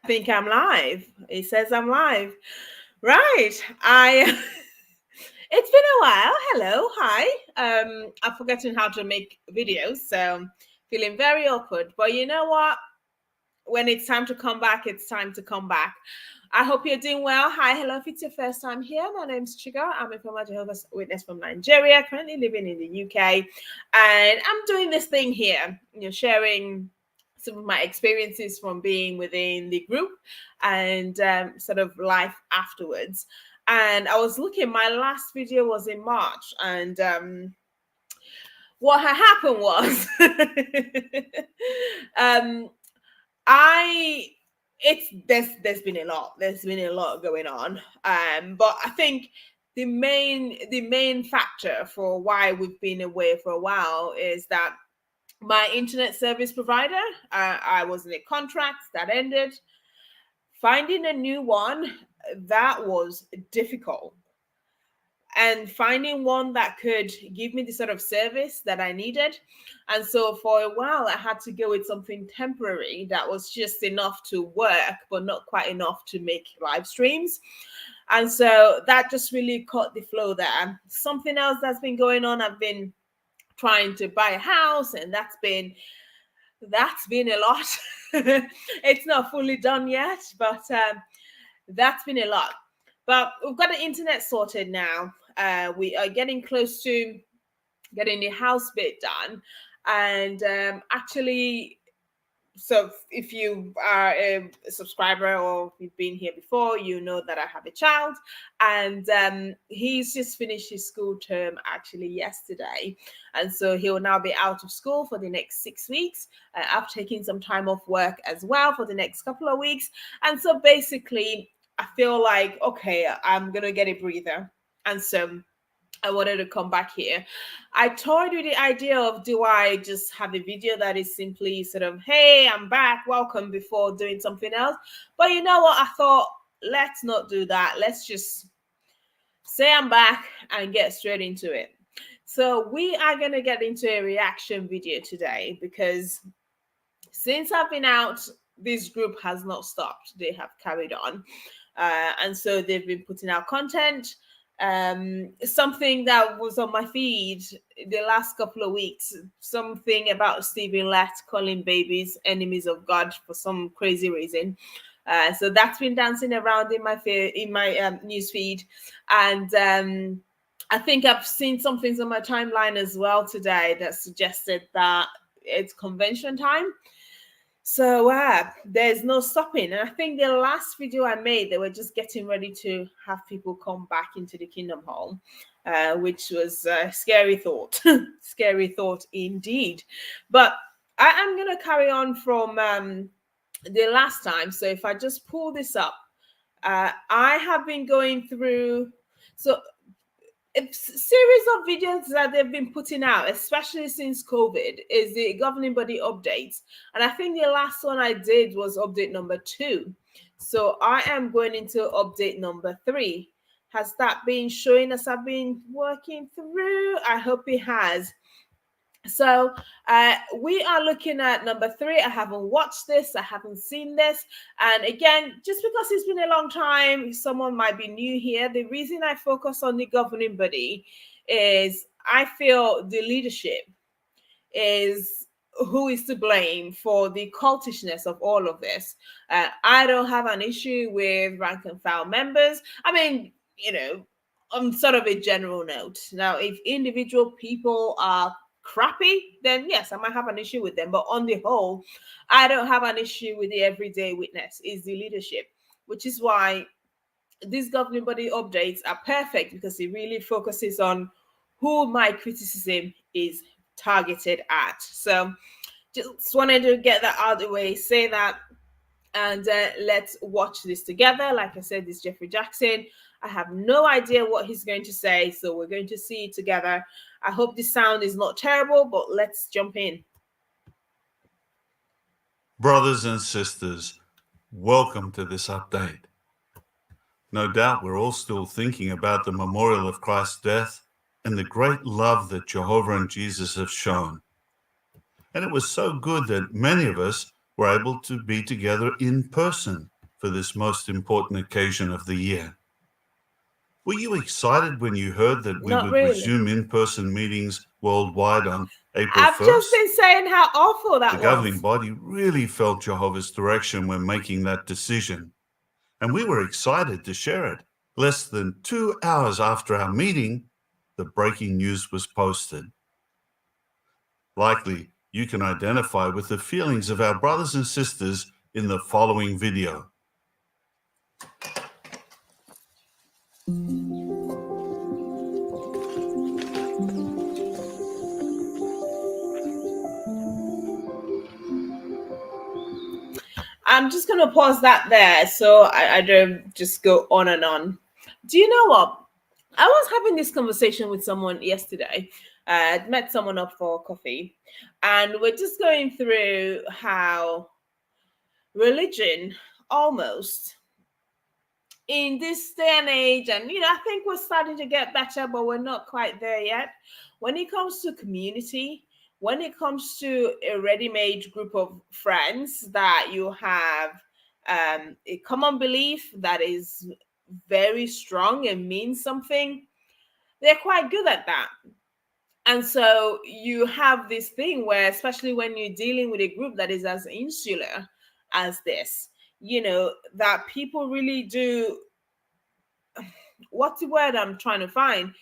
think I'm live. It says I'm live. Right. I It's been a while. Hello. Hi. I've forgotten how to make videos, so feeling very awkward. But you know what? When it's time to come back, it's time to come back. I hope you're doing well. Hi, hello. If it's your first time here, my name's Chiga. I'm a former Jehovah's Witness from Nigeria, currently living in the UK. And I'm doing this thing here, sharing some of my experiences from being within the group and sort of life afterwards. And I was looking, my last video was in March, and what had happened was um, I it's there's been a lot. There's been a lot going on. But I think the main factor for why we've been away for a while is that my internet service provider, I was in a contract that ended. Finding a new one, that was difficult, and finding one that could give me the sort of service that I needed. And so for a while, I had to go with something temporary that was just enough to work, but not quite enough to make live streams. And so that just really caught the flow there. Something else that's been going on, I've been trying to buy a house, and that's been a lot. It's not fully done yet, but that's been a lot. But we've got the internet sorted now. We are getting close to getting the house bit done. And actually, so if you are a subscriber or you've been here before, you know that I have a child, and he's just finished his school term actually yesterday. And so he'll now be out of school for the next 6 weeks. I've taken some time off work as well for the next couple of weeks. And so basically, I feel like, okay, I'm going to get a breather. And so I wanted to come back here. I toyed with the idea of, do I just have a video that is simply sort of, hey, I'm back, welcome, before doing something else. But you know what? I thought, let's not do that. Let's just say I'm back and get straight into it. So we are going to get into a reaction video today, because since I've been out, this group has not stopped. They have carried on. And so they've been putting out content. Something that was on my feed the last couple of weeks, something about Stephen Lett calling babies enemies of God for some crazy reason. So that's been dancing around in my news feed. And I think I've seen some things on my timeline as well today that suggested that it's convention time. So there's no stopping. And I think the last video I made, they were just getting ready to have people come back into the Kingdom Hall, which was a scary thought. Scary thought indeed. But I am going to carry on from the last time. So if I just pull this up, I have been going through... So a series of videos that they've been putting out, especially since COVID, is the governing body updates. And I think the last one I did was update number 2. So I am going into update number 3. Has that been showing as I've been working through? I hope it has. So we are looking at number 3. I haven't watched this. I haven't seen this. And again, just because it's been a long time, someone might be new here. The reason I focus on the governing body is I feel the leadership is who is to blame for the cultishness of all of this. I don't have an issue with rank and file members. I mean, on sort of a general note. Now, if individual people are crappy, then yes, I might have an issue with them. But on the whole, I don't have an issue with the everyday witness. Is the leadership, which is why these governing body updates are perfect, because it really focuses on who my criticism is targeted at. So just wanted to get that out of the way, say that, and let's watch this together. Like I said, this is Geoffrey Jackson. I have no idea what he's going to say, so we're going to see it together. I hope the sound is not terrible, but let's jump in. Brothers and sisters, welcome to this update. No doubt we're all still thinking about the memorial of Christ's death and the great love that Jehovah and Jesus have shown. And it was so good that many of us were able to be together in person for this most important occasion of the year. Were you excited when you heard that we Not would really. resume in-person meetings worldwide on April I've 1st? just been saying how awful that The was. governing body really felt Jehovah's direction when making that decision, and we were excited to share it. Less than 2 hours after our meeting, the breaking news was posted. Likely, you can identify with the feelings of our brothers and sisters in the following video. I'm just going to pause that there so I don't just go on and on. Do you know what? I was having this conversation with someone yesterday. I'd met someone up for coffee, and we're just going through how religion almost in this day and age, and I think we're starting to get better, but we're not quite there yet. When it comes to community, when it comes to a ready-made group of friends that you have a common belief that is very strong and means something, they're quite good at that. And so you have this thing where, especially when you're dealing with a group that is as insular as this, that people really do, what's the word I'm trying to find?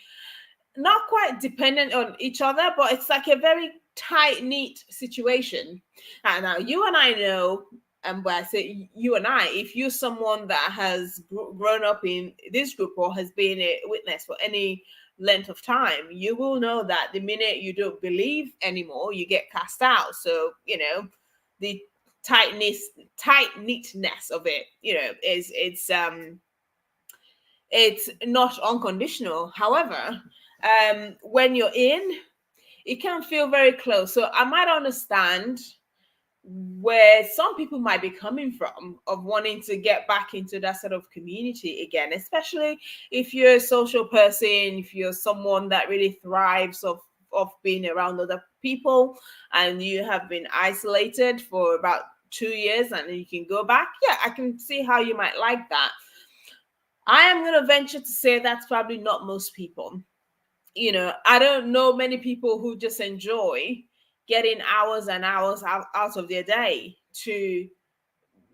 Not quite dependent on each other, but it's like a very tight-knit situation. And now you and I know, and when I say you and I, if you're someone that has grown up in this group or has been a witness for any length of time, you will know that the minute you don't believe anymore, you get cast out. So, the tight-knitness of it, it's not unconditional. However, when you're in, it can feel very close. So I might understand where some people might be coming from of wanting to get back into that sort of community again, especially if you're a social person, if you're someone that really thrives of being around other people, and you have been isolated for about 2 years and you can go back. Yeah, I can see how you might like that. I am going to venture to say that's probably not most people. I don't know many people who just enjoy getting hours and hours out of their day to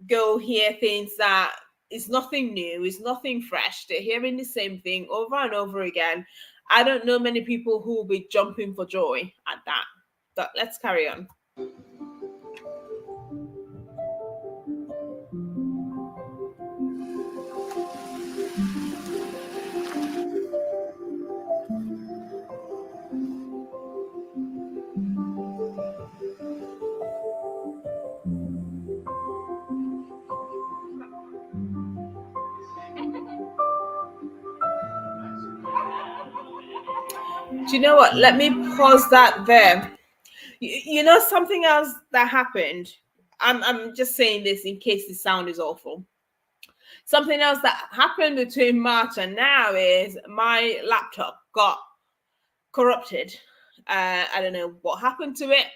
go hear things that is nothing new, is nothing fresh. They're hearing the same thing over and over again. I don't know many people who will be jumping for joy at that. But let's carry on. Do you know what? Let me pause that there. Something else that happened. I'm just saying this in case the sound is awful. Something else that happened between March and now is my laptop got corrupted. I don't know what happened to it.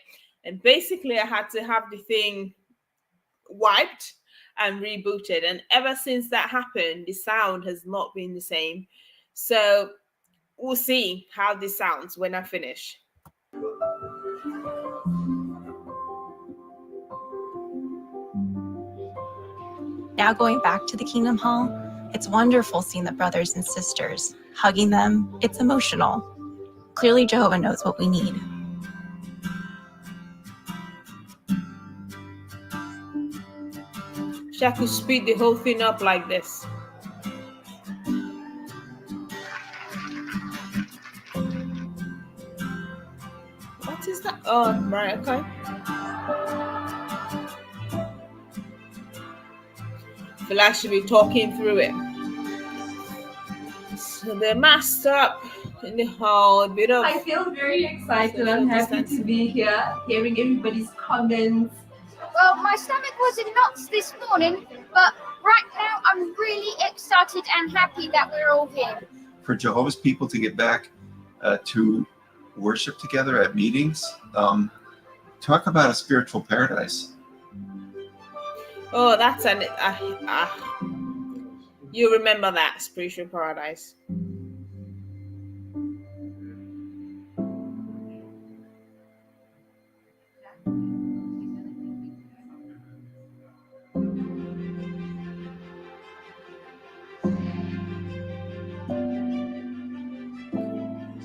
And basically, I had to have the thing wiped and rebooted. And ever since that happened, the sound has not been the same. So we'll see how this sounds when I finish. Now going back to the Kingdom Hall, it's wonderful seeing the brothers and sisters, hugging them. It's emotional. Clearly, Jehovah knows what we need. I could speed the whole thing up like this. What is that? Oh, right, okay. I feel like I should be talking through it. So they're masked up in the hall. A bit of. I feel very excited. I'm happy to be here, hearing everybody's comments. Well, my stomach was in knots this morning, but right now I'm really excited and happy that we're all here. For Jehovah's people to get back to worship together at meetings, talk about a spiritual paradise. Oh, that's an. You remember that spiritual paradise.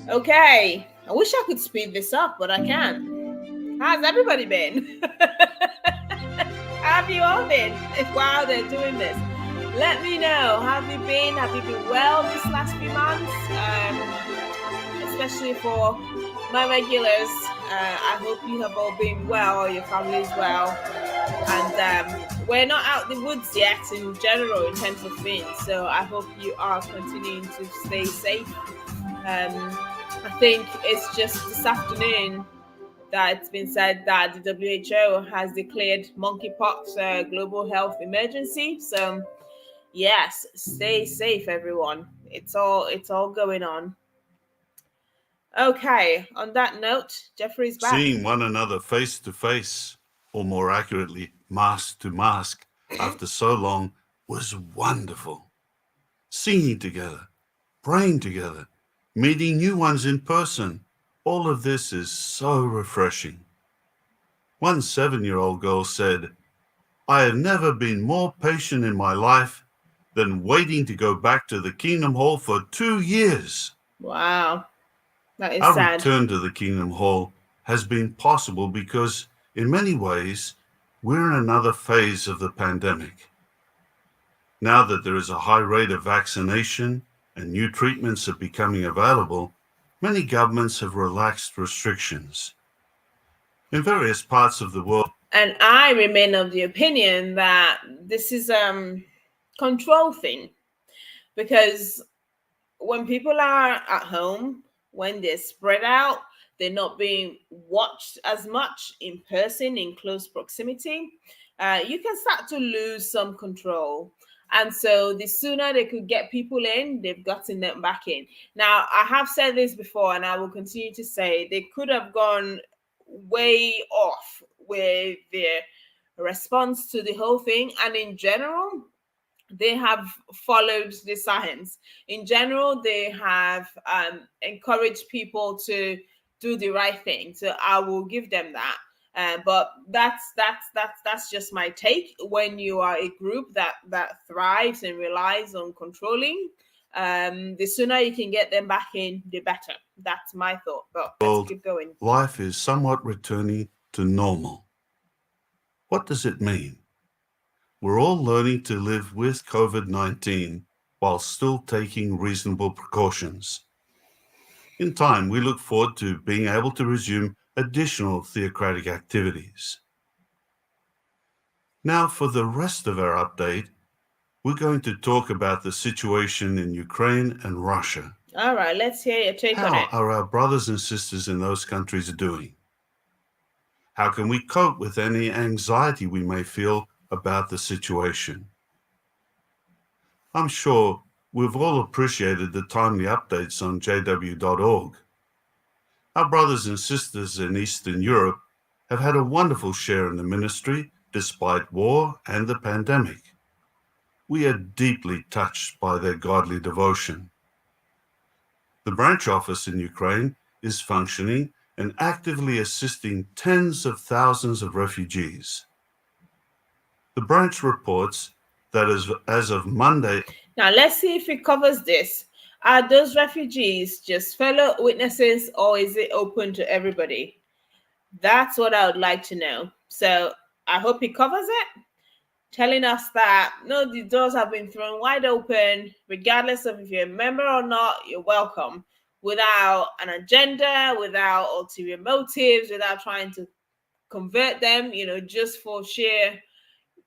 Okay. I wish I could speed this up, but I can't. How's everybody been? How have you all been while they're doing this? Let me know. How have you been? Have you been well these last few months? Especially for my regulars. I hope you have all been well, your family is well. And we're not out the woods yet in general in terms of things. So I hope you are continuing to stay safe. I think it's just this afternoon that it's been said that the WHO has declared monkeypox a global health emergency. So yes, stay safe, everyone. It's all going on. Okay, on that note, Geoffrey's back. Seeing one another face to face, or more accurately, mask to mask, after so long was wonderful. Singing together, praying together, meeting new ones in person, all of this is so refreshing. One 7-year-old girl said, "I have never been more patient in my life than waiting to go back to the Kingdom Hall for 2 years." Wow, that is Our sad. return to the Kingdom Hall has been possible because, in many ways, we're in another phase of the pandemic. Now that there is a high rate of vaccination and new treatments are becoming available, many governments have relaxed restrictions. In various parts of the world, And I remain of the opinion that this is control thing, because when people are at home, when they're spread out, they're not being watched as much in person in close proximity, you can start to lose some control. And so the sooner they could get people in, they've gotten them back in. Now, I have said this before and I will continue to say they could have gone way off with their response to the whole thing. And in general, they have followed the science. In general, they have encouraged people to do the right thing. So I will give them that. But that's just my take. When you are a group that thrives and relies on controlling, the sooner you can get them back in, the better. That's my thought. But let's keep going. life is somewhat returning to normal. What does it mean? We're all learning to live with COVID-19 while still taking reasonable precautions. In time, we look forward to being able to resume additional theocratic activities. Now, for the rest of our update, we're going to talk about the situation in Ukraine and Russia. All right, let's hear your take on How it. are our brothers and sisters in those countries doing? How can we cope with any anxiety we may feel about the situation? I'm sure we've all appreciated the timely updates on jw.org. Our brothers and sisters in Eastern Europe have had a wonderful share in the ministry despite war and the pandemic. We are deeply touched by their godly devotion. The branch office in Ukraine is functioning and actively assisting tens of thousands of refugees. The branch reports that as of Monday... Now, let's see if it covers this. Are those refugees just fellow witnesses, or is it open to everybody? That's what I would like to know. So I hope it covers it, telling us that no, the doors have been thrown wide open, regardless of if you're a member or not, you're welcome, without an agenda, without ulterior motives, without trying to convert them, just for sheer,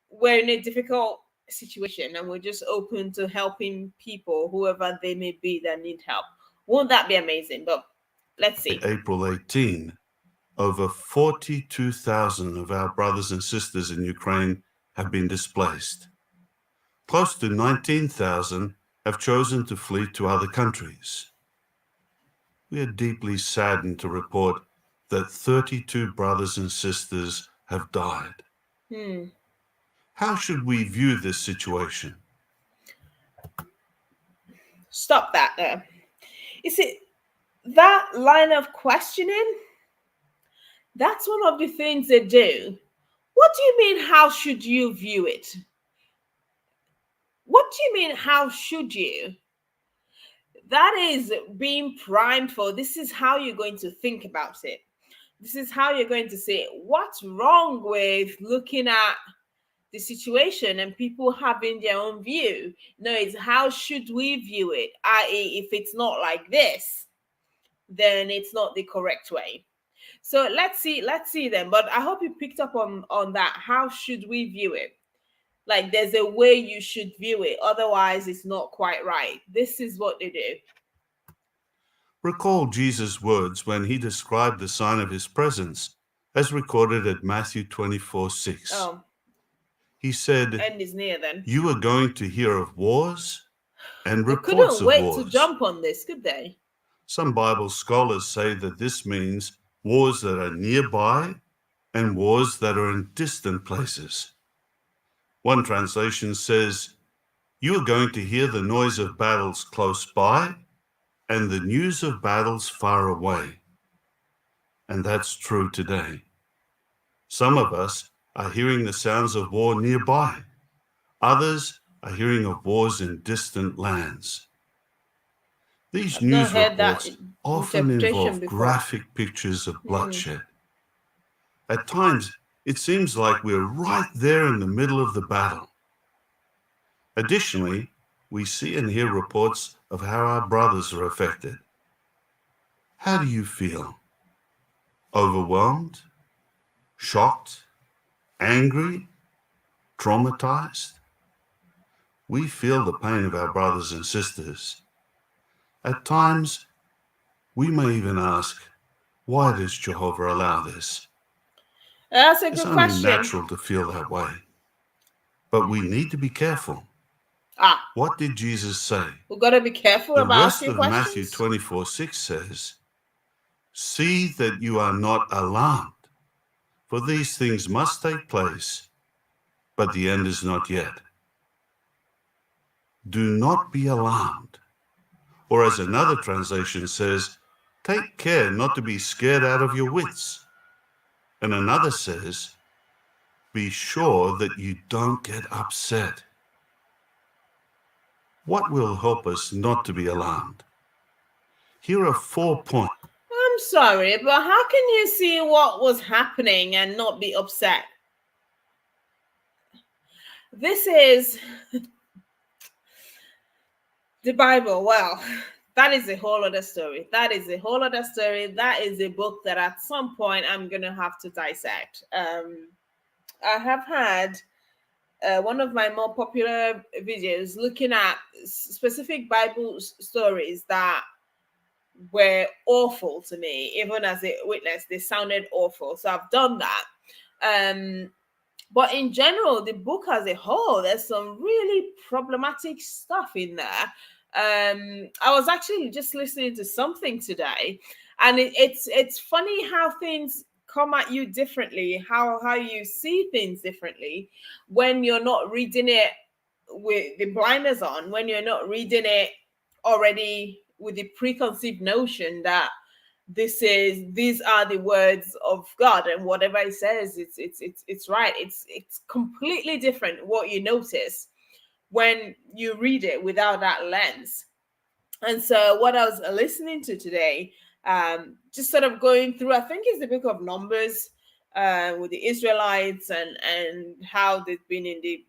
we're in a difficult situation and we're just open to helping people, whoever they may be, that need help. Won't that be amazing? But let's see. April 18, over 42,000 of our brothers and sisters in Ukraine have been displaced. Close to 19,000 have chosen to flee to other countries. We are deeply saddened to report that 32 brothers and sisters have died. How should we view this situation? Stop that there. You see, that line of questioning, that's one of the things they do. What do you mean, how should you view it? What do you mean, how should you? That is being primed for this is how you're going to think about it. This is how you're going to say, what's wrong with looking at the situation and people having their own view? No, it's how should we view it? I.e., if it's not like this, then it's not the correct way. So let's see then. But I hope you picked up on that. How should we view it? Like there's a way you should view it. Otherwise, it's not quite right. This is what they do. Recall Jesus' words when he described the sign of his presence, as recorded at Matthew 24:6. Oh, He said, end is near then. "You are going to hear of wars and They reports couldn't of wait wars." to jump on this, could they? Some Bible scholars say that this means wars that are nearby and wars that are in distant places. One translation says, "You are going to hear the noise of battles close by and the news of battles far away." And that's true today. Some of us are hearing the sounds of war nearby. Others are hearing of wars in distant lands. These I've news not heard that reports often interpretation involve before. graphic pictures of bloodshed. At times, it seems like we're right there in the middle of the battle. Additionally, we see and hear reports of how our brothers are affected. How do you feel? Overwhelmed? Shocked? Angry? Traumatized? We feel the pain of our brothers and sisters. At times, we may even ask, why does Jehovah allow this? That's a It's good only question. natural to feel that way. But we need to be careful. What did Jesus say? We've got to be careful The about rest asking of questions. Matthew 24:6 says, "See that you are not alarmed, for these things must take place, but the end is not yet." Do not be alarmed. Or as another translation says, take care not to be scared out of your wits. And another says, be sure that you don't get upset. What will help us not to be alarmed? Here are 4 points. I'm sorry, but how can you see what was happening and not be upset? This is the Bible. Well, that is a whole other story. That is a whole other story. That is a book that at some point I'm going to have to dissect. I have had one of my more popular videos looking at specific Bible stories that were awful to me, even as a witness. They sounded awful, so I've done that. But in general, the book as a whole, there's some really problematic stuff in there. I was actually just listening to something today, and it's funny how things come at you differently, how you see things differently when you're not reading it with the blinders on, when you're not reading it already with the preconceived notion that these are the words of God, and whatever it says, it's right. It's completely different what you notice when you read it without that lens. And so what I was listening to today, just sort of going through, I think it's the book of Numbers, with the Israelites and how they've been in the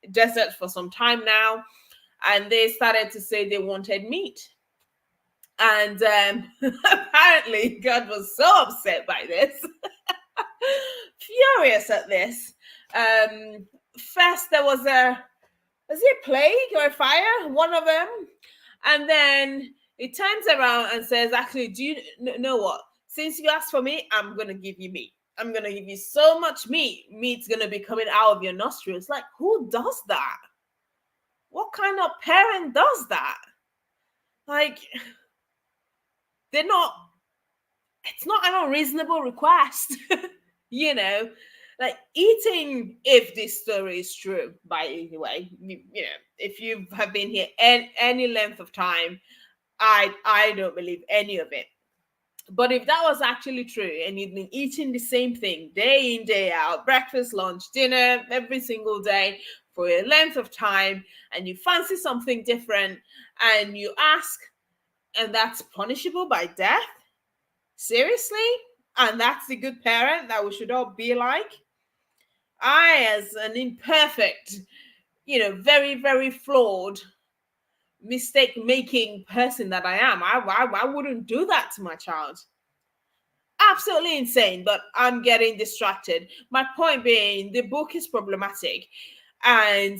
desert for some time now, and they started to say they wanted meat. And apparently God was so upset by this, furious at this. First there was a plague or a fire, one of them, and then he turns around and says, actually, do you know what? Since you asked for me, I'm going to give you meat. I'm going to give you so much meat. Meat's going to be coming out of your nostrils. Like, who does that? What kind of parent does that? Like, it's not an unreasonable request. You know, Like eating, if this story is true, by the way, you know, if you have been here any length of time, I don't believe any of it. But if that was actually true and you've been eating the same thing day in, day out, breakfast, lunch, dinner, every single day for a length of time, and you fancy something different and you ask, and that's punishable by death? Seriously? And that's the good parent that we should all be like? I, as an imperfect, you know, very, very flawed, mistake making person that I am, I wouldn't do that to my child. Absolutely insane, but I'm getting distracted. My point being, the book is problematic, and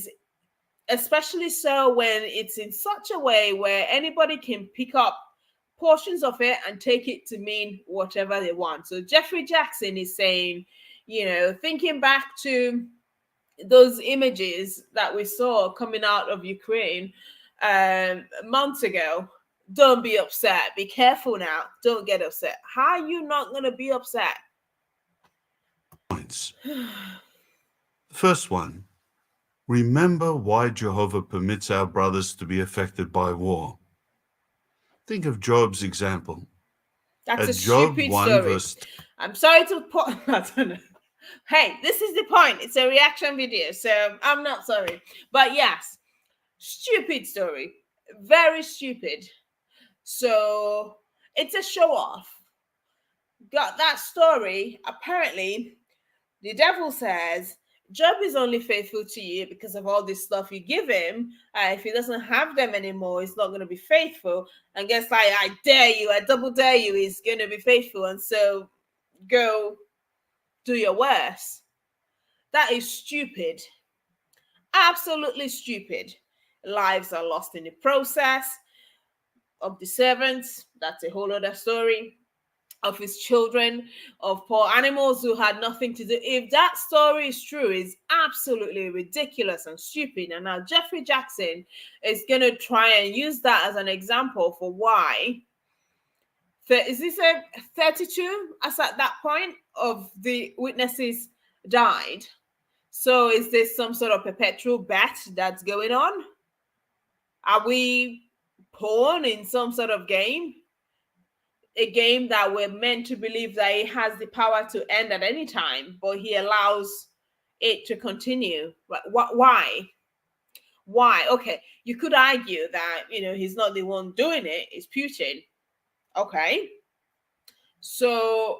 especially so when it's in such a way where anybody can pick up portions of it and take it to mean whatever they want. So Geoffrey Jackson is saying, you know, thinking back to those images that we saw coming out of Ukraine months ago, don't be upset. Be careful now. Don't get upset. How are you not going to be upset? Points. The first one, remember why Jehovah permits our brothers to be affected by war. Think of Job's example. That's a Job stupid 1 story. verse. I'm sorry to put. I don't know. Hey, this is the point. It's a reaction video, so I'm not sorry. But yes, stupid story. Very stupid. So it's a show off. Got that story. Apparently, the devil says Job is only faithful to you because of all this stuff you give him. If he doesn't have them anymore, he's not going to be faithful. And guess like, I dare you, I double dare you, he's going to be faithful. And so go do your worst. That is stupid. Absolutely stupid. Lives are lost in the process. Of the servants, that's a whole other story. Of his children, of poor animals who had nothing to do. If that story is true, it's absolutely ridiculous and stupid. And now Geoffrey Jackson is going to try and use that as an example for why. Is this a 32 as at that point of the witnesses died? So is this some sort of perpetual bet that's going on? Are we pawn in some sort of game? A game that we're meant to believe that it has the power to end at any time, but he allows it to continue. Why? Why? Okay, you could argue that, you know, he's not the one doing it, it's Putin. Okay. So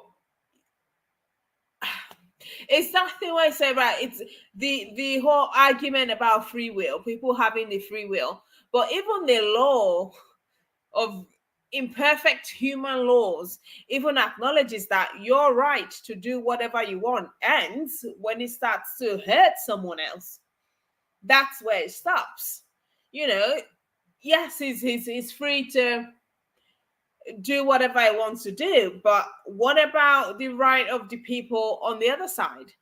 it's that thing where I say, right, it's the whole argument about free will, people having the free will. But even the law of imperfect human laws even acknowledges that your right to do whatever you want ends when it starts to hurt someone else. That's where it stops. You know, yes, he's free to do whatever he wants to do, but what about the right of the people on the other side?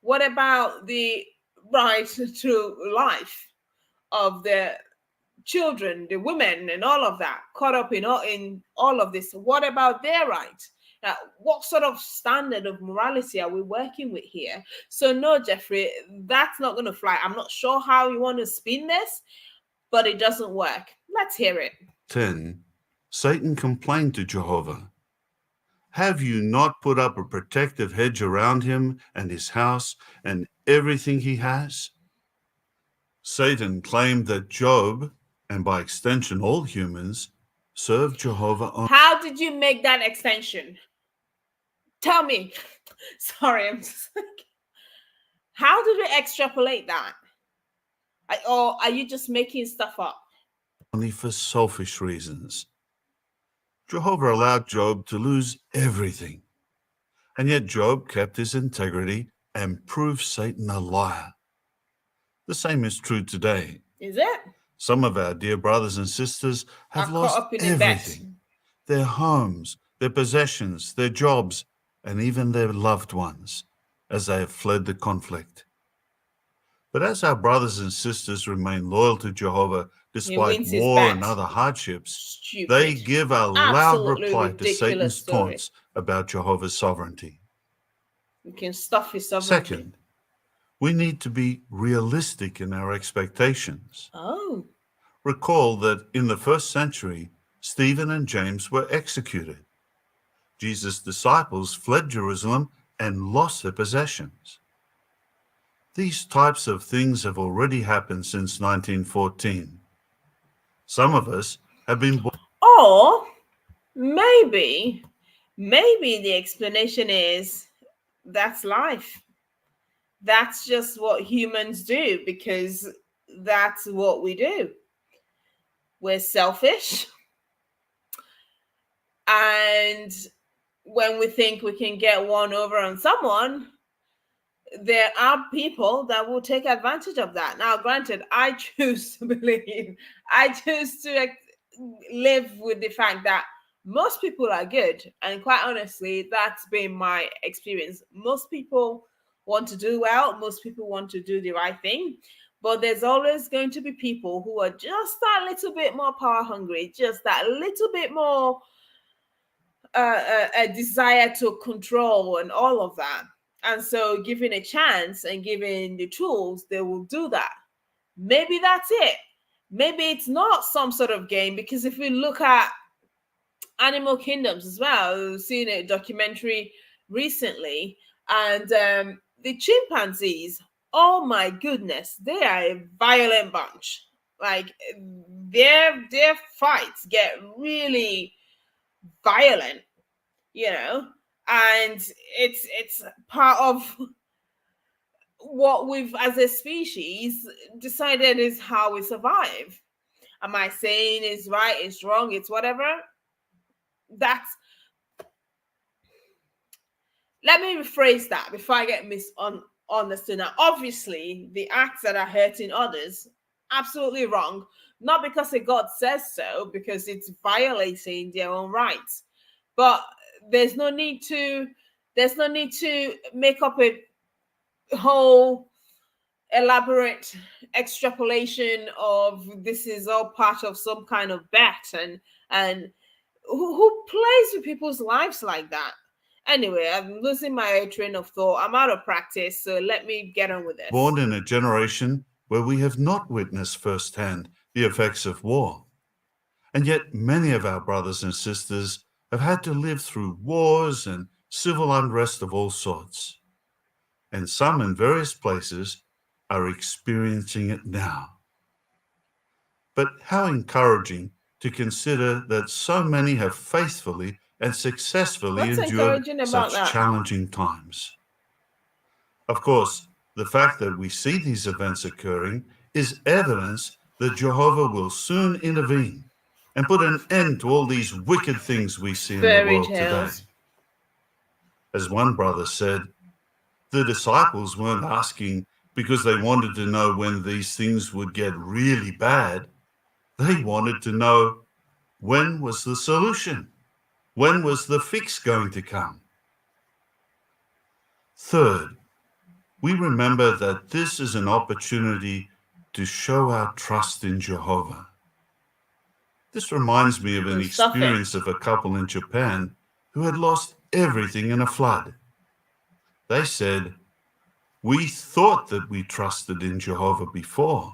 What about the right to life of the children, the women, and all of that caught up in all of this? What about their right? What sort of standard of morality are we working with here? So no, Geoffrey, that's not going to fly. I'm not sure how you want to spin this, but it doesn't work. Let's hear it. 10. Satan complained to Jehovah, have you not put up a protective hedge around him and his house and everything he has? Satan claimed that Job, and by extension all humans, serve Jehovah only. How did you make that extension? Tell me. Sorry, I'm just like, how did you extrapolate that? Or are you just making stuff up? Only for selfish reasons. Jehovah allowed Job to lose everything, and yet Job kept his integrity and proved Satan a liar. The same is true today. Is it? Some of our dear brothers and sisters have lost everything. Their homes, their possessions, their jobs, and even their loved ones, as they have fled the conflict. But as our brothers and sisters remain loyal to Jehovah despite war and other hardships, they give a loud reply to Satan's taunts about Jehovah's sovereignty. We can stuff his sovereignty. Second, we need to be realistic in our expectations. Oh, Recall that in the first century, Stephen and James were executed. Jesus' disciples fled Jerusalem and lost their possessions. These types of things have already happened since 1914. Some of us have been born. or maybe the explanation is that's life. That's just what humans do because that's what we do. We're selfish. And when we think we can get one over on someone, there are people that will take advantage of that. Now, granted, I choose to believe, I choose to live with the fact that most people are good. And quite honestly, that's been my experience. Most people want to do well, most people want to do the right thing. But there's always going to be people who are just that little bit more power hungry, just that little bit more a desire to control and all of that. And so, given a chance and given the tools, they will do that. Maybe that's it. Maybe it's not some sort of game, because if we look at animal kingdoms as well, we've seen a documentary recently, and the chimpanzees, oh my goodness, they are a violent bunch. Like their fights get really violent, and it's part of what we've as a species decided is how we survive. Am I saying it's right, it's wrong, it's whatever? That's Let me rephrase that before I get misunderstood. Now, obviously, the acts that are hurting others, absolutely wrong. Not because a God says so, because it's violating their own rights. But there's no need to make up a whole elaborate extrapolation of this is all part of some kind of bet, and who plays with people's lives like that? Anyway, I'm losing my train of thought. I'm out of practice, so let me get on with this. Born in a generation where we have not witnessed firsthand the effects of war. And yet many of our brothers and sisters have had to live through wars and civil unrest of all sorts. And some in various places are experiencing it now. But how encouraging to consider that so many have faithfully and successfully What's endured encouraging about such that? challenging times. Of course, the fact that we see these events occurring is evidence that Jehovah will soon intervene and put an end to all these wicked things we see in the Fairy world today. tales. As one brother said, the disciples weren't asking because they wanted to know when these things would get really bad. They wanted to know, when was the solution? When was the fix going to come? Third, we remember that this is an opportunity to show our trust in Jehovah. This reminds me of an experience of a couple in Japan who had lost everything in a flood. They said, "We thought that we trusted in Jehovah before,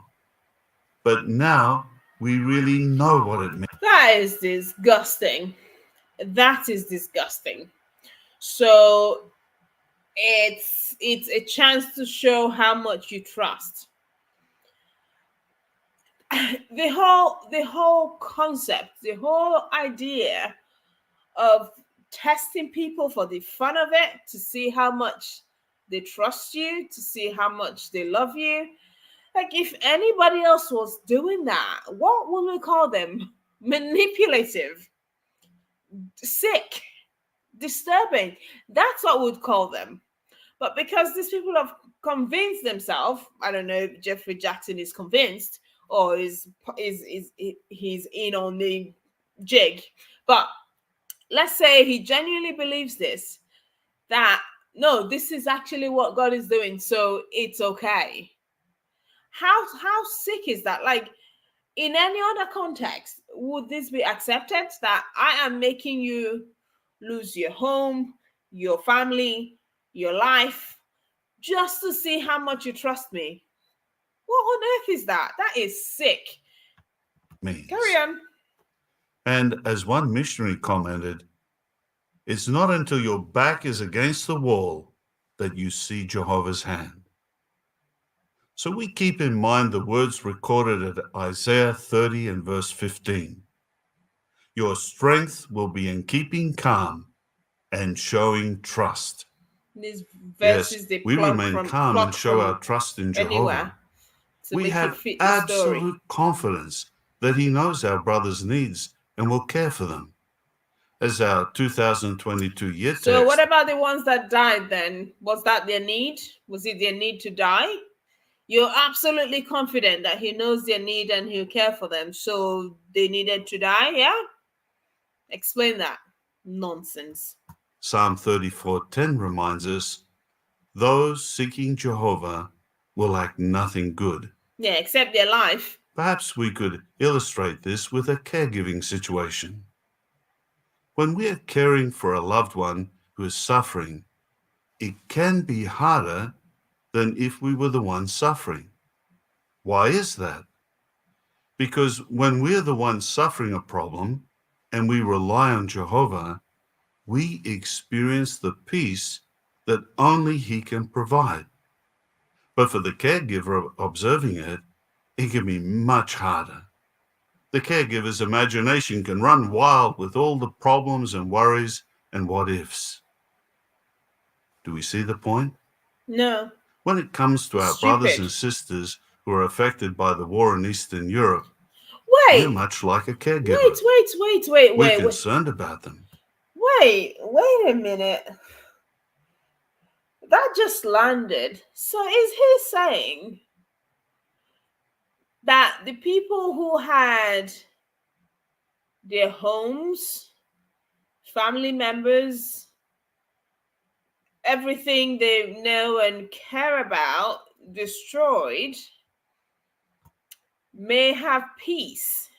but now we really know what it means." That is disgusting. That is disgusting. So it's a chance to show how much you trust. The whole concept, the whole idea of testing people for the fun of it, to see how much they trust you, to see how much they love you. Like, if anybody else was doing that, what would we call them? Manipulative, sick, disturbing. That's what we'd call them. But because these people have convinced themselves, I don't know if Geoffrey Jackson is convinced or he's in on the jig, but let's say he genuinely believes this, that no, this is actually what God is doing, so it's okay. How sick is that? Like, in any other context, would this be accepted, that I am making you lose your home, your family, your life, just to see how much you trust me. What on earth is that? That is sick. Means. Carry on. And as one missionary commented, it's not until your back is against the wall that you see Jehovah's hand. So we keep in mind the words recorded at Isaiah 30 and verse 15. Your strength will be in keeping calm and showing trust. These Yes, verses they we pluck remain from, calm and pluck show from our trust in anywhere Jehovah. to We make it have fit the story. absolute confidence that he knows our brothers' needs and will care for them. As our 2022 year So text, what about the ones that died then? Was that their need? Was it their need to die? You're absolutely confident that he knows their need and he'll care for them. So they needed to die, yeah? Explain that. Nonsense. Psalm 34:10 reminds us, those seeking Jehovah will lack nothing good. Yeah, except their life. Perhaps we could illustrate this with a caregiving situation. When we are caring for a loved one who is suffering, it can be harder than if we were the one suffering. Why is that? Because when we're the ones suffering a problem and we rely on Jehovah, we experience the peace that only He can provide. But for the caregiver observing it, it can be much harder. The caregiver's imagination can run wild with all the problems and worries and what ifs. Do we see the point? No. When it comes to our brothers and sisters who are affected by the war in Eastern Europe, we're much like a caregiver. Wait. We're concerned about them. Wait a minute. That just landed. So is he saying that the people who had their homes, family members, everything they know and care about destroyed may have peace?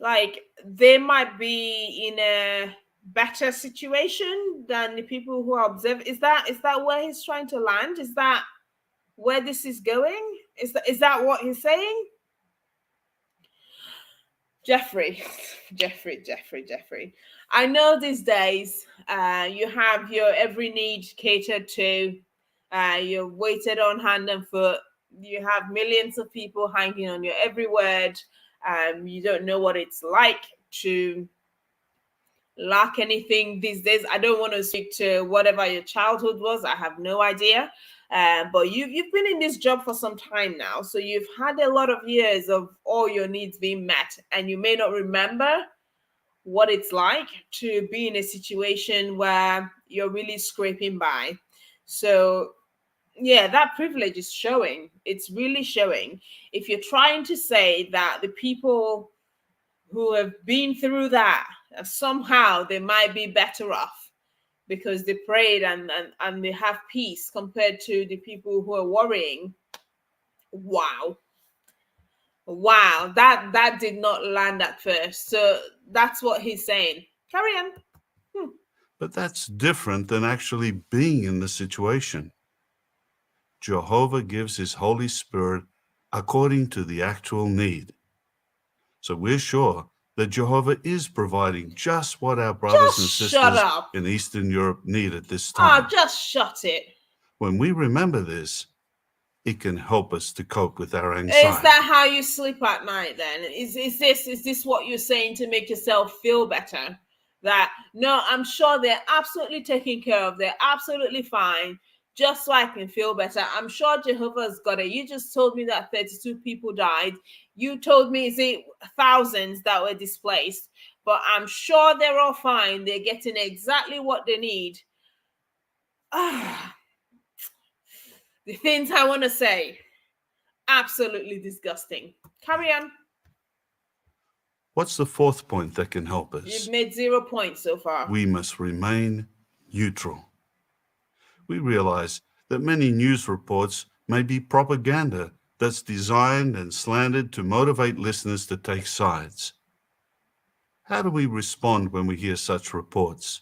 Like they might be in a better situation than the people who are observed. Is that where he's trying to land? Is that where this is going? Is that what he's saying? Jeffrey. I know these days you have your every need catered to. You're waited on hand and foot. You have millions of people hanging on your every word. You don't know what it's like to lack anything these days. I don't want to speak to whatever your childhood was. I have no idea. But you've been in this job for some time now, so you've had a lot of years of all your needs being met, and you may not remember what it's like to be in a situation where you're really scraping by. So yeah, that privilege is showing. It's really showing. If you're trying to say that the people who have been through that somehow they might be better off because they prayed and they have peace compared to the people who are worrying. Wow, that did not land at first. So that's what he's saying. Carry on. But that's different than actually being in the situation. Jehovah gives his Holy Spirit according to the actual need. So we're sure that Jehovah is providing just what our brothers and sisters in Eastern Europe need at this time. Just shut it. When we remember this, it can help us to cope with our anxiety. Is that how you sleep at night then? Is this what you're saying to make yourself feel better? That no, I'm sure they're absolutely taken care of. They're absolutely fine. Just so I can feel better. I'm sure Jehovah's got it. You just told me that 32 people died. You told me, is it thousands that were displaced? But I'm sure they're all fine. They're getting exactly what they need. The things I want to say, absolutely disgusting. Carry on. What's the fourth point that can help us? You've made 0 points so far. We must remain neutral. We realize that many news reports may be propaganda that's designed and slandered to motivate listeners to take sides. How do we respond when we hear such reports?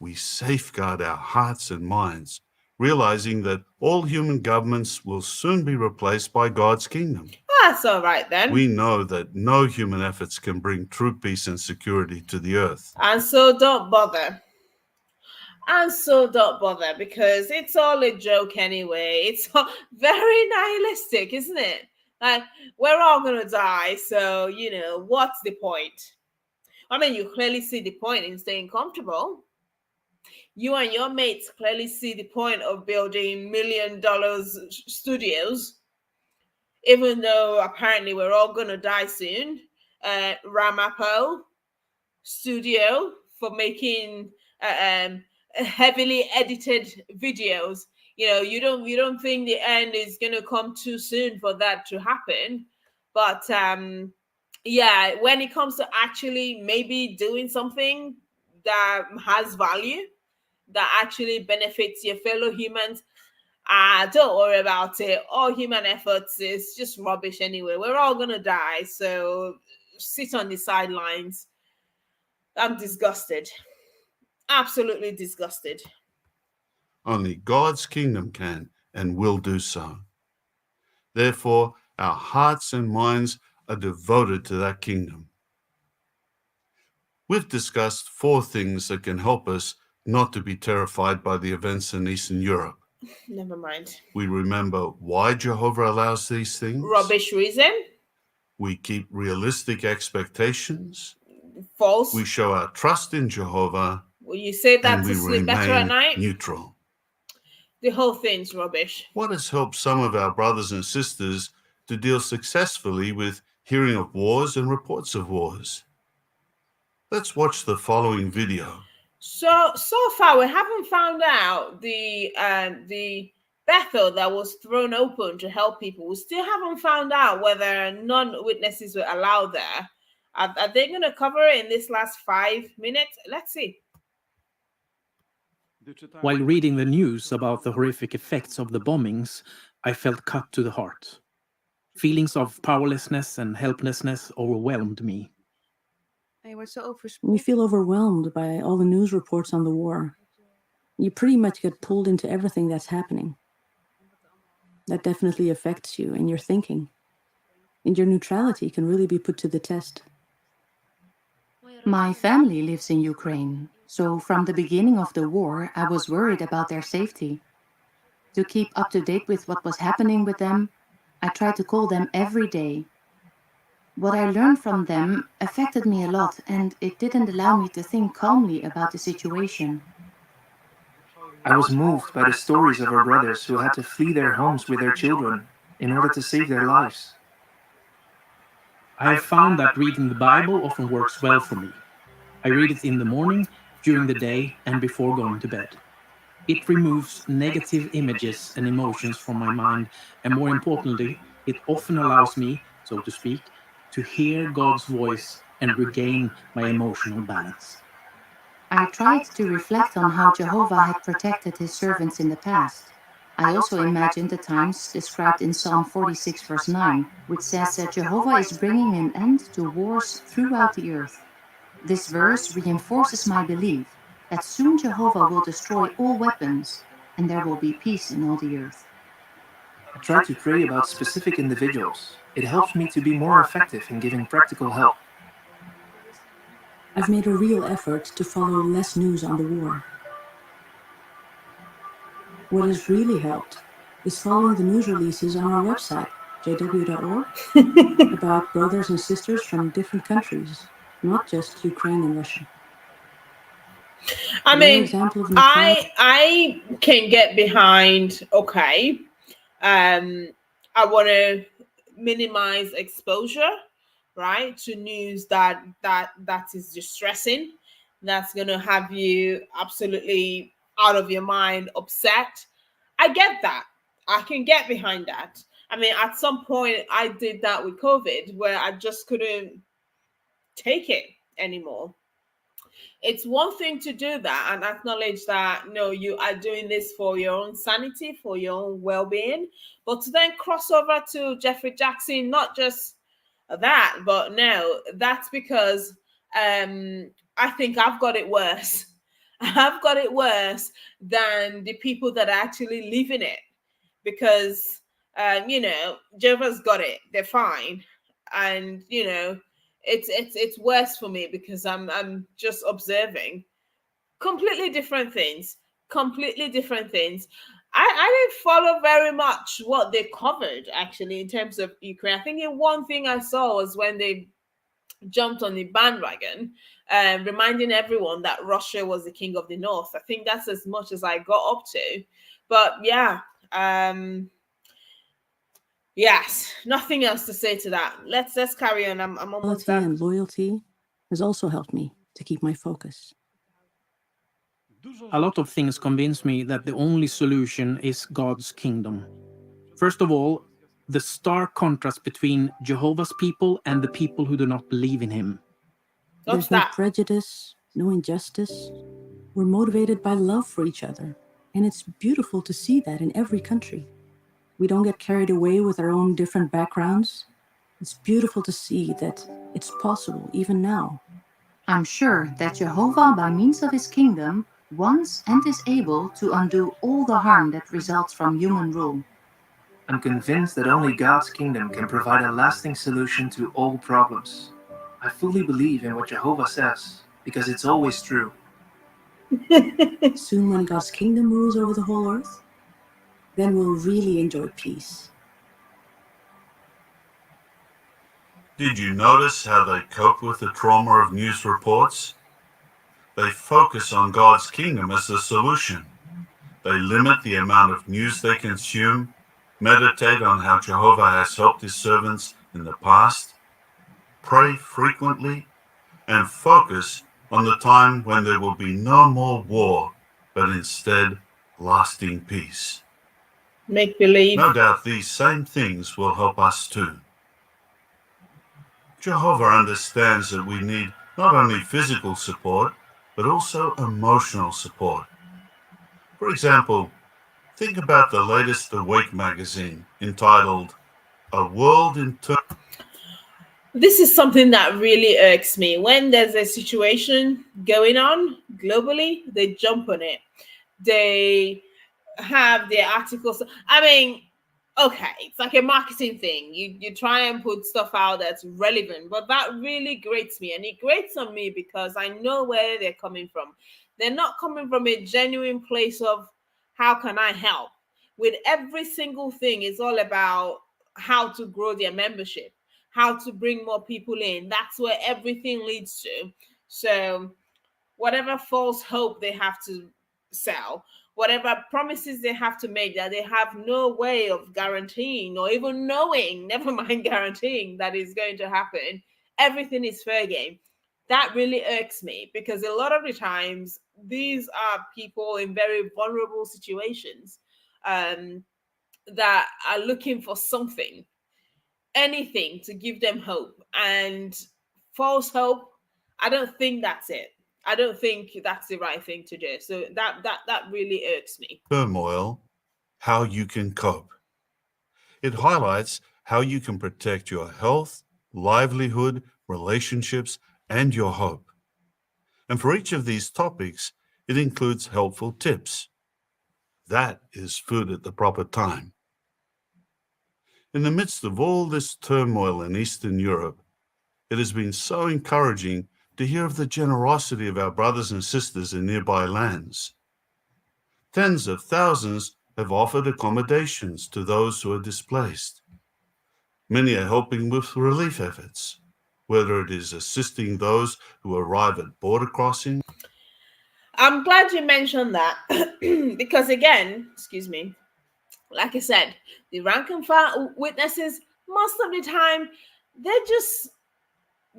we safeguard our hearts and minds, realizing that all human governments will soon be replaced by God's kingdom. That's all right then. We know that no human efforts can bring true peace and security to the earth. And so don't bother. Because it's all a joke anyway. It's all very nihilistic, isn't it? Like, we're all going to die. So, what's the point? I mean, you clearly see the point in staying comfortable. You and your mates clearly see the point of building $1 million studios, even though apparently we're all going to die soon. Ramapo studio for making heavily edited videos. You don't think the end is going to come too soon for that to happen. But yeah, when it comes to actually maybe doing something that has value, that actually benefits your fellow humans, don't worry about it. All human efforts is just rubbish anyway. We're all gonna die, so sit on the sidelines. I'm disgusted. Absolutely disgusted. Only God's kingdom can and will do so. Therefore, our hearts and minds are devoted to that kingdom. We've discussed 4 things that can help us not to be terrified by the events in Eastern Europe. Never mind. We remember why Jehovah allows these things. Rubbish reason. We keep realistic expectations. False. We show our trust in Jehovah. Will you say that and to we sleep better at remain night? neutral. The whole thing's rubbish. What has helped some of our brothers and sisters to deal successfully with hearing of wars and reports of wars? Let's watch the following video. So far we haven't found out the Bethel that was thrown open to help people. We still haven't found out whether non-witnesses were allowed there. Are they going to cover it in this last 5 minutes? Let's see. While reading the news about the horrific effects of the bombings, I felt cut to the heart. Feelings of powerlessness and helplessness overwhelmed me. You feel overwhelmed by all the news reports on the war. You pretty much get pulled into everything that's happening. That definitely affects you and your thinking. And your neutrality can really be put to the test. My family lives in Ukraine, so from the beginning of the war, I was worried about their safety. To keep up to date with what was happening with them, I tried to call them every day. What I learned from them affected me a lot, and it didn't allow me to think calmly about the situation. I was moved by the stories of our brothers who had to flee their homes with their children in order to save their lives. I have found that reading the Bible often works well for me. I read it in the morning, during the day, and before going to bed. It removes negative images and emotions from my mind, and more importantly, it often allows me, so to speak, to hear God's voice and regain my emotional balance. I tried to reflect on how Jehovah had protected his servants in the past. I also imagined the times described in Psalm 46 verse 9, which says that Jehovah is bringing an end to wars throughout the earth. This verse reinforces my belief that soon Jehovah will destroy all weapons and there will be peace in all the earth. I try to pray about specific individuals. It helps me to be more effective in giving practical help. I've made a real effort to follow less news on the war. What has really helped is following the news releases on our website, jw.org, about brothers and sisters from different countries, not just Ukraine and Russia. I mean, I can get behind, okay, I want to minimize exposure, right, to news that is distressing, that's going to have you absolutely out of your mind, upset. I get that. I can get behind that. I mean, at some point I did that with COVID, where I just couldn't take it anymore. It's one thing to do that and acknowledge that, no, you are doing this for your own sanity, for your own well-being, but to then cross over to Geoffrey Jackson, not just that, but no, that's because I think I've got it worse. have got it worse than the people that actually live in it, because Jehovah's got it, they're fine. And it's worse for me because I'm just observing completely different things. I didn't follow very much what they covered actually in terms of Ukraine. I think the one thing I saw was when they jumped on the bandwagon, reminding everyone that Russia was the king of the north. I think that's as much as I got up to. But yeah, yes, nothing else to say to that. Let's carry on. I'm almost Loyalty done. and loyalty has also helped me to keep my focus. A lot of things convince me that the only solution is God's kingdom. First of all, the stark contrast between Jehovah's people and the people who do not believe in him. There's no prejudice, no injustice. We're motivated by love for each other, and it's beautiful to see that in every country. We don't get carried away with our own different backgrounds. It's beautiful to see that it's possible even now. I'm sure that Jehovah, by means of his kingdom, wants and is able to undo all the harm that results from human rule. I'm convinced that only God's kingdom can provide a lasting solution to all problems. I fully believe in what Jehovah says, because it's always true. Soon when God's kingdom rules over the whole earth, then we'll really enjoy peace. Did you notice how they cope with the trauma of news reports? They focus on God's kingdom as the solution. They limit the amount of news they consume, meditate on how Jehovah has helped his servants in the past, pray frequently, and focus on the time when there will be no more war, but instead lasting peace. Make believe. No doubt these same things will help us too. Jehovah understands that we need not only physical support, but also emotional support. For example, think about the latest Awake magazine entitled A World in Turmoil. This is something that really irks me. When there's a situation going on globally, they jump on it. They have their articles. I mean, okay, it's like a marketing thing. You try and put stuff out that's relevant, but that really grates me. And it grates on me because I know where they're coming from. They're not coming from a genuine place of how can I help? With every single thing, it's all about how to grow their membership, how to bring more people in. That's where everything leads to. So whatever false hope they have to sell, whatever promises they have to make that they have no way of guaranteeing or even knowing, never mind guaranteeing, that is going to happen, everything is fair game. That really irks me because a lot of the times these are people in very vulnerable situations that are looking for something, anything to give them hope. And false hope, I don't think that's it. I don't think that's the right thing to do. So that really irks me. Turmoil, how you can cope. It highlights how you can protect your health, livelihood, relationships, and your hope. And for each of these topics, it includes helpful tips. That is food at the proper time. In the midst of all this turmoil in Eastern Europe, it has been so encouraging to hear of the generosity of our brothers and sisters in nearby lands. Tens of thousands have offered accommodations to those who are displaced. Many are helping with relief efforts, whether it is assisting those who arrive at border crossings. I'm glad you mentioned that because again, excuse me, like I said, the rank and file witnesses, most of the time, they're just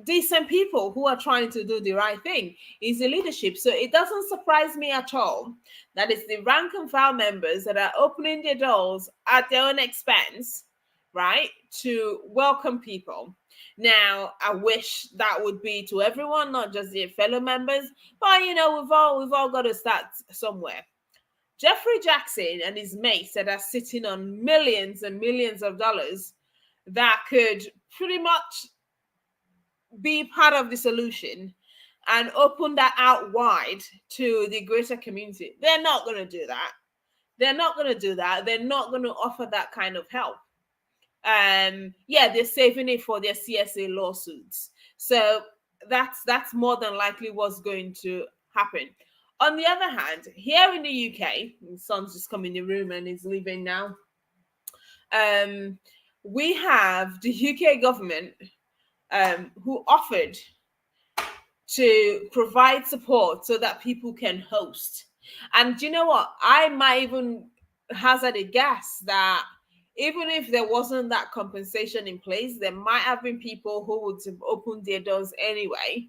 decent people who are trying to do the right thing. Is the leadership. So it doesn't surprise me at all that it's the rank and file members that are opening their doors at their own expense, right, to welcome people. Now, I wish that would be to everyone, not just their fellow members, but we've all got to start somewhere. Geoffrey Jackson and his mates that are sitting on millions and millions of dollars that could pretty much be part of the solution and open that out wide to the greater community. They're not going to do that. They're not going to do that. They're not going to offer that kind of help. Yeah, they're saving it for their CSA lawsuits. So that's more than likely what's going to happen. On the other hand, here in the UK, my son's just come in the room and he's leaving now. We have the UK government who offered to provide support so that people can host. And you know what? I might even hazard a guess that even if there wasn't that compensation in place, there might have been people who would have opened their doors anyway,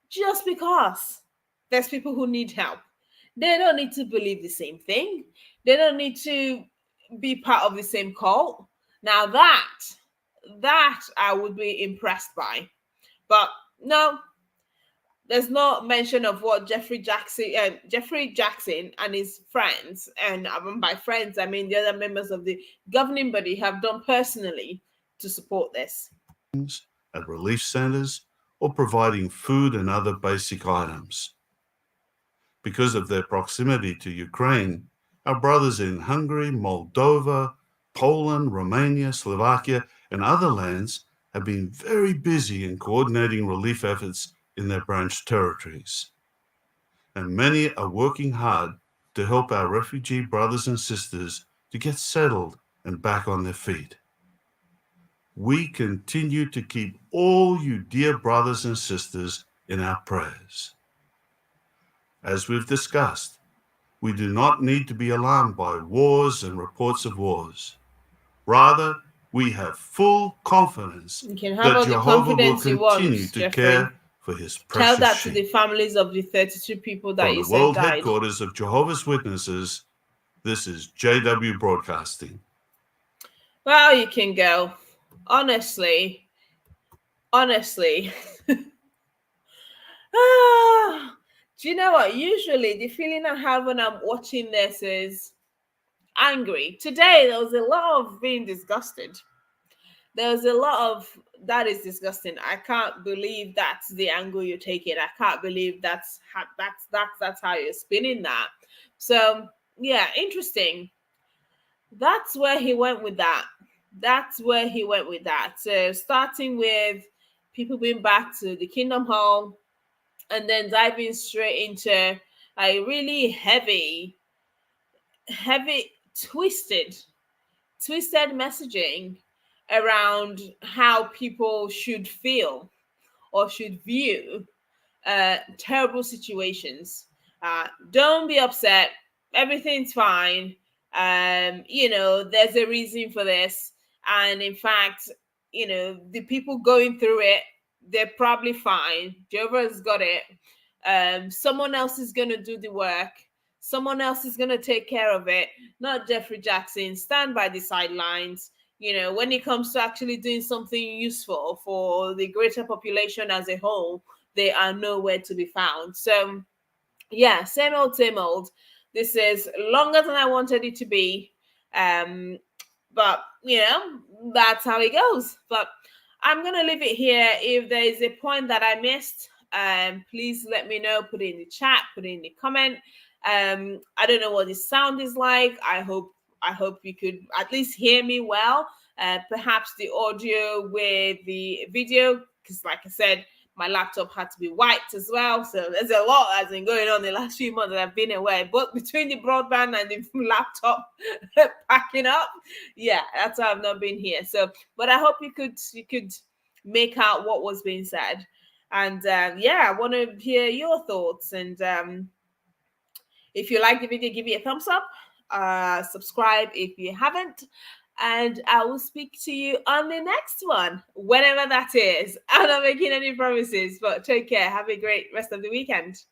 just because there's people who need help. They don't need to believe the same thing. They don't need to be part of the same cult. Now that I would be impressed by. But no, there's no mention of what Geoffrey Jackson and his friends, and by friends I mean the other members of the governing body, have done personally to support this. At relief centers or providing food and other basic items. Because of their proximity to Ukraine, our brothers in Hungary, Moldova, Poland, Romania, Slovakia, and other lands have been very busy in coordinating relief efforts in their branch territories. And many are working hard to help our refugee brothers and sisters to get settled and back on their feet. We continue to keep all you dear brothers and sisters in our prayers. As we've discussed, we do not need to be alarmed by wars and reports of wars. Rather, we have full confidence that Jehovah will continue to care for his precious Tell that sheep. to the families of the 32 people that From you the said world died. headquarters of Jehovah's Witnesses, this is JW Broadcasting. Well, you can go. Honestly. Do you know what? Usually the feeling I have when I'm watching this is angry. Today, there was a lot of being disgusted. There was a lot of, that is disgusting. I can't believe that's the angle you're taking. I can't believe that's how you're spinning that. So, yeah, interesting. That's where he went with that. So starting with people being back to the Kingdom Hall and then diving straight into a really heavy, twisted messaging around how people should feel or should view terrible situations. Don't be upset. Everything's fine. There's a reason for this. And in fact, the people going through it, they're probably fine. Jehovah's got it. Someone else is going to do the work. Someone else is going to take care of it. Not Geoffrey Jackson. Stand by the sidelines. When it comes to actually doing something useful for the greater population as a whole, they are nowhere to be found. So, yeah, same old. This is longer than I wanted it to be. But, that's how it goes. But I'm going to leave it here. If there is a point that I missed, please let me know. Put it in the chat, put it in the comment. I don't know what the sound is like. I hope you could at least hear me well. Perhaps the audio with the video, because like I said, my laptop had to be wiped as well. So there's a lot that's been going on the last few months that I've been away. But between the broadband and the laptop packing up, yeah, that's why I've not been here. So, but I hope you could make out what was being said. And I want to hear your thoughts. And if you like the video, give it a thumbs up. Subscribe if you haven't. And I will speak to you on the next one, whenever that is. I'm not making any promises, but take care. Have a great rest of the weekend.